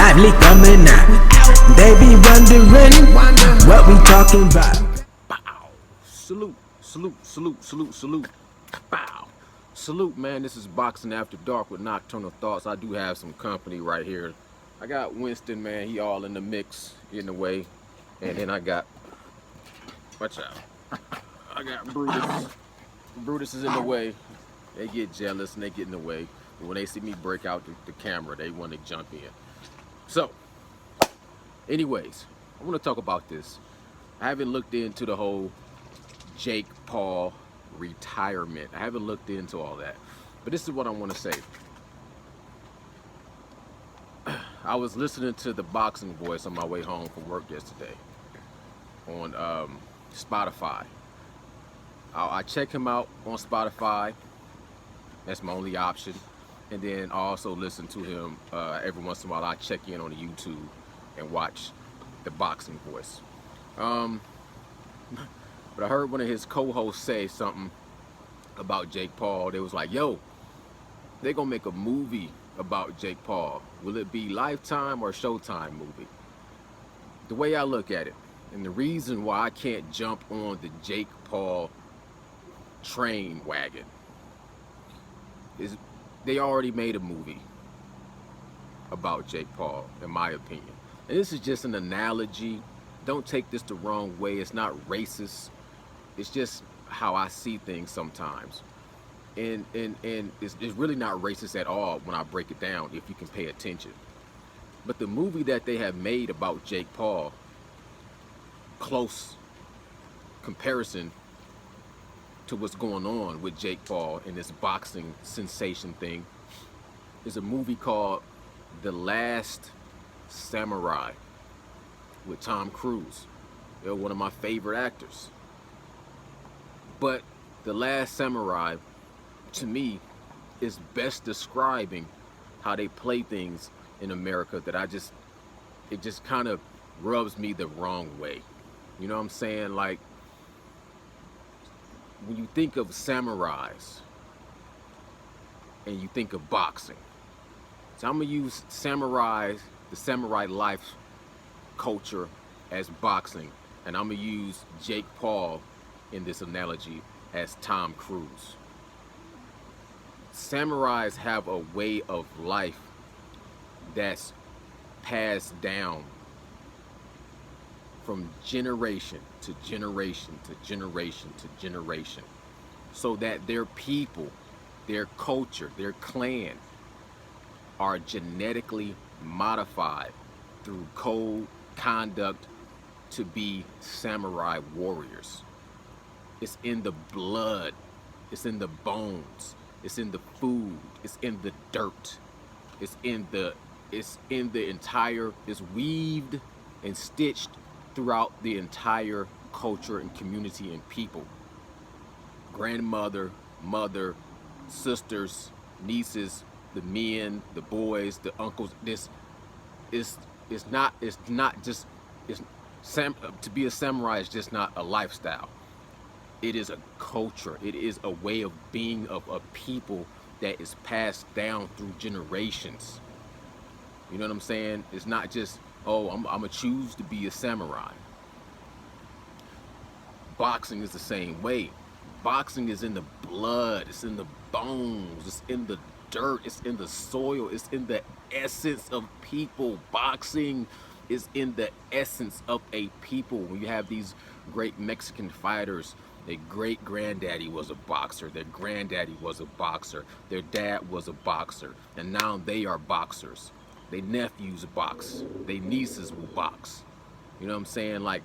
lively coming out. They be wondering what we talking about. Bow. Salute, salute, salute, salute, salute. Bow. Salute, man. This is Boxing After Dark with Nocturnal Thoughts. I do have some company right here. I got Winston, man. He all in the mix, in the way. And then I got, watch out. I got Brutus. Brutus is in the way. They get jealous and they get in the way. But when they see me break out the camera, they want to jump in. So, anyways, I want to talk about this. I haven't looked into the whole Jake Paul retirement. I haven't looked into all that. But this is what I want to say. I was listening to the Boxing Voice on my way home from work yesterday on Spotify. I check him out on Spotify. That's my only option. And then I also listen to him every once in a while. I check in on the YouTube and watch the Boxing Voice. But I heard one of his co-hosts say something about Jake Paul. They was like, yo, they gonna make a movie about Jake Paul. Will it be Lifetime or Showtime movie? The way I look at it, and the reason why I can't jump on the Jake Paul train wagon is they already made a movie about Jake Paul, in my opinion. And this is just an analogy. Don't take this the wrong way. It's not racist. It's just how I see things sometimes. And it's really not racist at all when I break it down, if you can pay attention. But the movie that they have made about Jake Paul, close comparison to what's going on with Jake Paul and this boxing sensation thing, is a movie called The Last Samurai with Tom Cruise. They're one of my favorite actors. But The Last Samurai, to me, is best describing how they play things in America that it just kind of rubs me the wrong way. You know what I'm saying? Like, when you think of samurais and you think of boxing, so I'm gonna use samurais, the samurai life culture, as boxing, and I'm gonna use Jake Paul in this analogy as Tom Cruise. Samurais have a way of life that's passed down from generation to generation to generation to generation, so that their people, their culture, their clan are genetically modified through code conduct to be samurai warriors. It's in the blood, it's in the bones, it's in the food, it's in the dirt, it's weaved and stitched throughout the entire culture and community and people. Grandmother, mother, sisters, nieces, the men, the boys, the uncles. To be a samurai is just not a lifestyle. It is a culture. It is a way of being of a people that is passed down through generations. You know what I'm saying? It's not just, oh, I'm gonna choose to be a samurai. Boxing is the same way. Boxing is in the blood, it's in the bones, it's in the dirt, it's in the soil, it's in the essence of people. Boxing is in the essence of a people. When you have these great Mexican fighters, their great granddaddy was a boxer, their granddaddy was a boxer, their dad was a boxer, and now they are boxers. Their nephews box, their nieces will box. You know what I'm saying? Like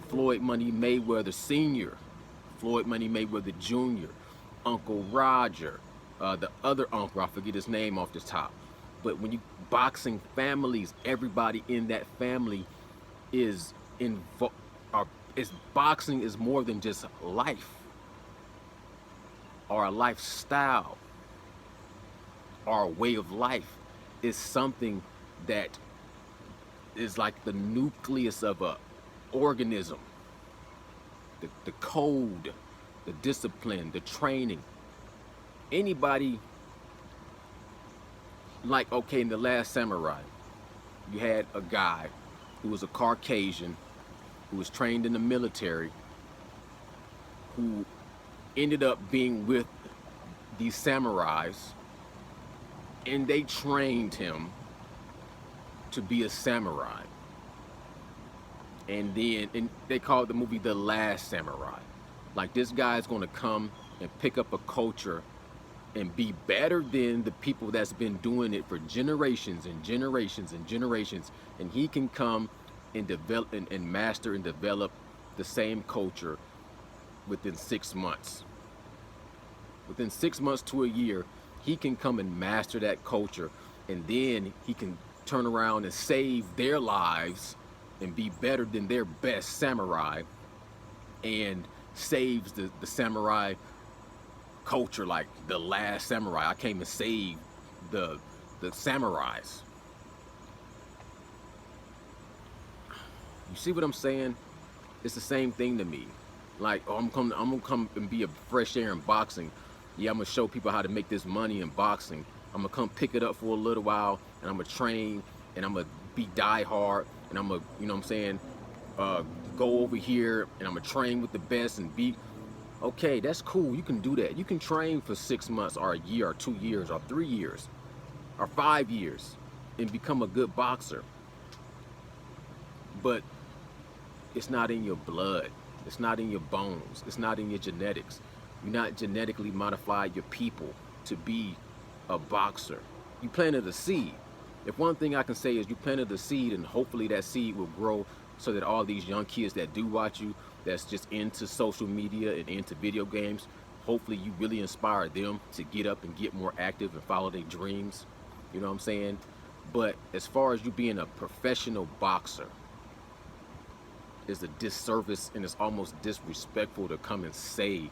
Floyd Money Mayweather Sr., Floyd Money Mayweather Jr., Uncle Roger, the other uncle, I forget his name off the top. But when you boxing families, everybody in that family is involved. Boxing is more than just life or a lifestyle or a way of life. It's something that is like the nucleus of a organism. The code, the discipline, the training. Anybody, like, okay, in The Last Samurai, you had a guy who was a Caucasian, who was trained in the military, who ended up being with these samurais, and they trained him to be a samurai. And they called the movie The Last Samurai. Like, this guy's gonna come and pick up a culture and be better than the people that's been doing it for generations and generations and generations, and he can come and develop and master and develop the same culture within 6 months. Within 6 months to a year, he can come and master that culture, and then he can turn around and save their lives and be better than their best samurai, and saves the samurai culture. Like The Last Samurai, I came and saved the samurais. You see what I'm saying? It's the same thing to me. Like, oh, I'm gonna come and be a fresh air in boxing. Yeah, I'm gonna show people how to make this money in boxing. I'm gonna come pick it up for a little while, and I'm gonna train, and I'm gonna be die hard, and I'm gonna, you know what I'm saying, go over here, and I'm gonna train with the best and be. Okay, that's cool. You can do that. You can train for 6 months or a year or 2 years or 3 years or 5 years and become a good boxer. But it's not in your blood. It's not in your bones. It's not in your genetics. You're not genetically modified your people to be a boxer. You planted a seed. If one thing I can say is you planted a seed, and hopefully that seed will grow so that all these young kids that do watch you, that's just into social media and into video games, hopefully you really inspire them to get up and get more active and follow their dreams. You know what I'm saying? But as far as you being a professional boxer, it's a disservice, and it's almost disrespectful to come and say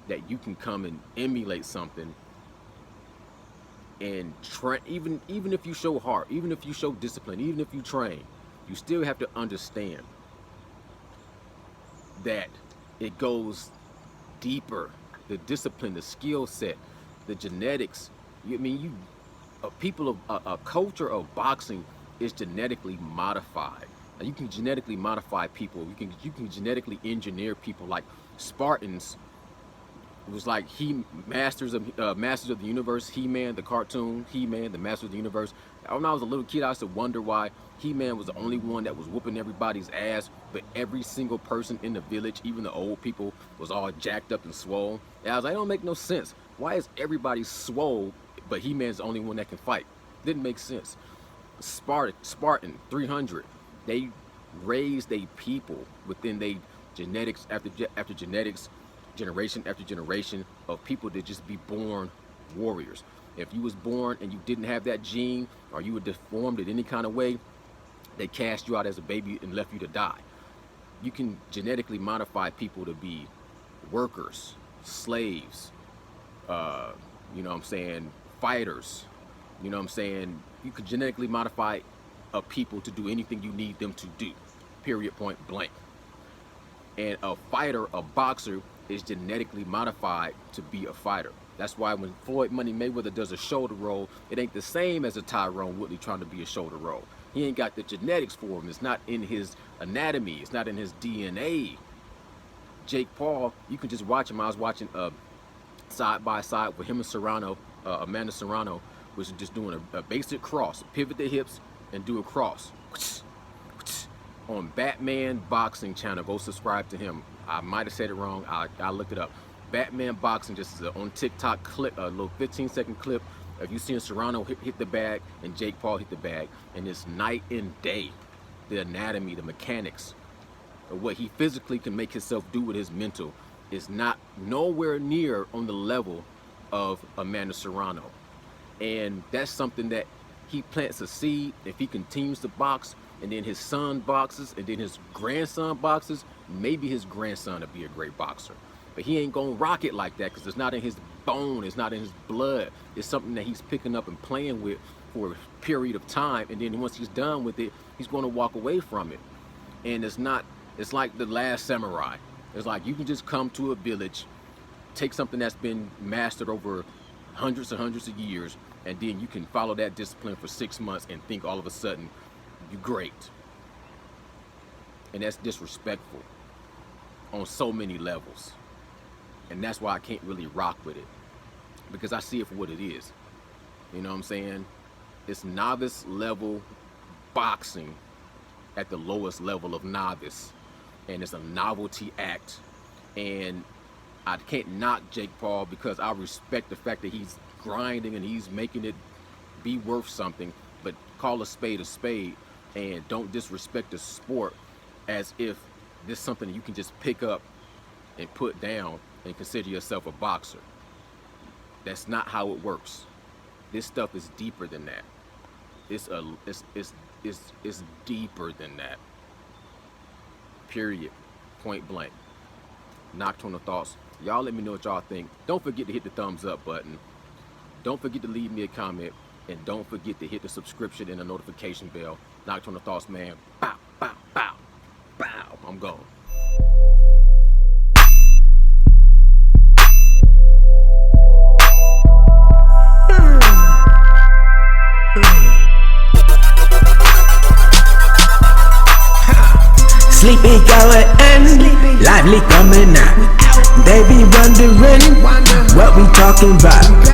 that you can come and emulate something and train. Even if you show heart, even if you show discipline, even if you train, you still have to understand that it goes deeper. The discipline, the skill set, the genetics. A culture of boxing is genetically modified. Now, you can genetically modify people. You can genetically engineer people. Like Spartans, it was like Masters of the Universe, He-Man, the cartoon, He-Man, the Master of the Universe. When I was a little kid, I used to wonder why He-Man was the only one that was whooping everybody's ass, but every single person in the village, even the old people, was all jacked up and swole. And I was like, it don't make no sense. Why is everybody swole, but He-Man's the only one that can fight? Didn't make sense. Spartan 300, they raised their people within their genetics after genetics, generation after generation of people to just be born warriors. If you was born and you didn't have that gene, or you were deformed in any kind of way, they cast you out as a baby and left you to die. You can genetically modify people to be workers, slaves, you know what I'm saying, fighters, you know what I'm saying. You could genetically modify a people to do anything you need them to do, period, point blank. And a fighter, a boxer, is genetically modified to be a fighter. That's why when Floyd Money Mayweather does a shoulder roll, it ain't the same as a Tyrone Woodley trying to be a shoulder roll. He ain't got the genetics for him. It's not in his anatomy. It's not in his DNA. Jake Paul, you can just watch him. I was watching side by side with him and Serrano, Amanda Serrano, was just doing a basic cross, pivot the hips and do a cross. On Batman Boxing channel, go subscribe to him. I might have said it wrong. I looked it up. Batman Boxing, just on TikTok clip, a little 15-second clip of you seeing Serrano hit the bag and Jake Paul hit the bag, and it's night and day. The anatomy, the mechanics, of what he physically can make himself do with his mental is not nowhere near on the level of Amanda Serrano. And that's something that he plants a seed. If he continues to box, and then his son boxes, and then his grandson boxes, maybe his grandson will be a great boxer. But he ain't gonna rock it like that, because it's not in his bone, it's not in his blood. It's something that he's picking up and playing with for a period of time, and then once he's done with it, he's gonna walk away from it. And it's like The Last Samurai. It's like you can just come to a village, take something that's been mastered over hundreds and hundreds of years, and then you can follow that discipline for 6 months and think all of a sudden you're great. And that's disrespectful on so many levels. And that's why I can't really rock with it, because I see it for what it is. You know what I'm saying? It's novice level boxing at the lowest level of novice, and it's a novelty act. And I can't knock Jake Paul because I respect the fact that he's grinding and he's making it be worth something, but call a spade, and don't disrespect the sport as if this is something you can just pick up and put down and consider yourself a boxer. That's not how it works. This stuff is deeper than that. It's deeper than that. Period. Point blank. Nocturnal Thoughts. Y'all let me know what y'all think. Don't forget to hit the thumbs up button. Don't forget to leave me a comment. And don't forget to hit the subscription and the notification bell. Nocturnal Thoughts, man. Bow, bow, bow, bow. I'm gone. Sleepy going in, lively coming out. They be wondering what we talking about.